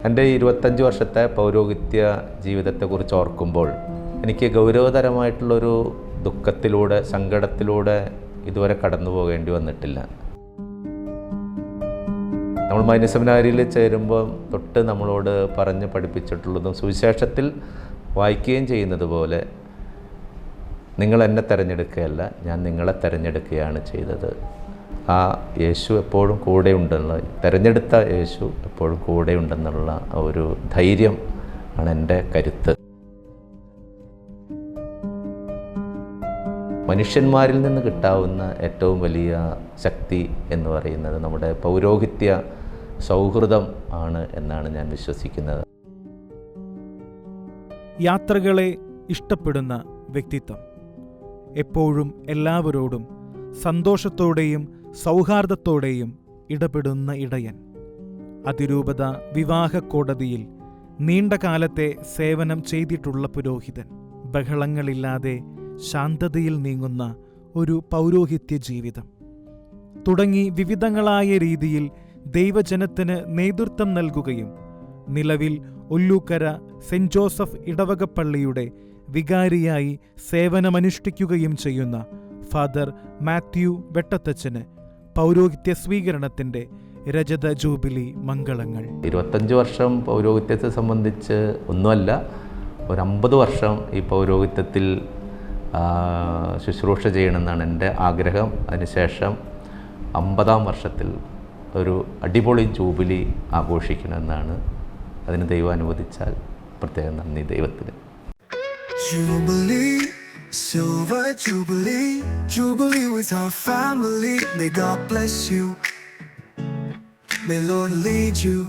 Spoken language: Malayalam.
എൻ്റെ 25 വർഷത്തെ പൗരോഹിത്യ ജീവിതത്തെക്കുറിച്ച് ഓർക്കുമ്പോൾ എനിക്ക് ഗൗരവതരമായിട്ടുള്ളൊരു ദുഃഖത്തിലൂടെ, സങ്കടത്തിലൂടെ ഇതുവരെ കടന്നു പോകേണ്ടി വന്നിട്ടില്ല. നമ്മൾ മൈനർ സെമിനാരിയിൽ ചേരുമ്പോൾ തൊട്ട് നമ്മളോട് പറഞ്ഞ് പഠിപ്പിച്ചിട്ടുള്ളതും സുവിശേഷത്തിൽ വായിക്കുകയും ചെയ്യുന്നത് പോലെ, നിങ്ങൾ എന്നെ തിരഞ്ഞെടുക്കുകയല്ല, ഞാൻ നിങ്ങളെ തിരഞ്ഞെടുക്കുകയാണ് ചെയ്തത്. ആ യേശു എപ്പോഴും കൂടെയുണ്ടെന്നുള്ള, തിരഞ്ഞെടുത്ത യേശു എപ്പോഴും കൂടെയുണ്ടെന്നുള്ള ഒരു ധൈര്യം ആണ് എൻ്റെ കരുത്ത്. മനുഷ്യന്മാരിൽ നിന്ന് കിട്ടാവുന്ന ഏറ്റവും വലിയ ശക്തി എന്ന് പറയുന്നത് നമ്മുടെ പൗരോഹിത്യ സൗഹൃദം ആണ് എന്നാണ് ഞാൻ വിശ്വസിക്കുന്നത്. യാത്രകളെ ഇഷ്ടപ്പെടുന്ന വ്യക്തിത്വം, എപ്പോഴും എല്ലാവരോടും സന്തോഷത്തോടെയും സൗഹാർദ്ദത്തോടെയും ഇടപെടുന്ന ഇടയൻ, അതിരൂപത വിവാഹ കോടതിയിൽ നീണ്ട കാലത്തെ സേവനം ചെയ്തിട്ടുള്ള പുരോഹിതൻ, ബഹളങ്ങളില്ലാതെ ശാന്തതയിൽ നീങ്ങുന്ന ഒരു പൗരോഹിത്യ ജീവിതം തുടങ്ങി വിവിധങ്ങളായ രീതിയിൽ ദൈവജനത്തിന് നേതൃത്വം നൽകുകയും നിലവിൽ ഒല്ലൂക്കര സെന്റ് ജോസഫ് ഇടവകപ്പള്ളിയുടെ വികാരിയായി സേവനമനുഷ്ഠിക്കുകയും ചെയ്യുന്ന ഫാദർ മാത്യു വെട്ടത്തച്ഛന് പൗരോഹിത്യ സ്വീകരണത്തിൻ്റെ രജത ജൂബിലി മംഗളങ്ങൾ. 25 വർഷം പൗരോഹിത്യത്തെ സംബന്ധിച്ച് ഒന്നുമല്ല, ഒരു 50 വർഷം ഈ പൗരോഹിത്യത്തിൽ ശുശ്രൂഷ ചെയ്യണമെന്നാണ് എൻ്റെ ആഗ്രഹം. അതിനുശേഷം 50-ാം വർഷത്തിൽ ഒരു അടിപൊളി ജൂബിലി ആഘോഷിക്കണമെന്നാണ്. അതിന് ദൈവം അനുവദിച്ചാൽ പ്രത്യേകം നന്ദി ദൈവത്തിന്. Silver Jubilee, Jubilee with our family. May God bless you, may Lord lead you.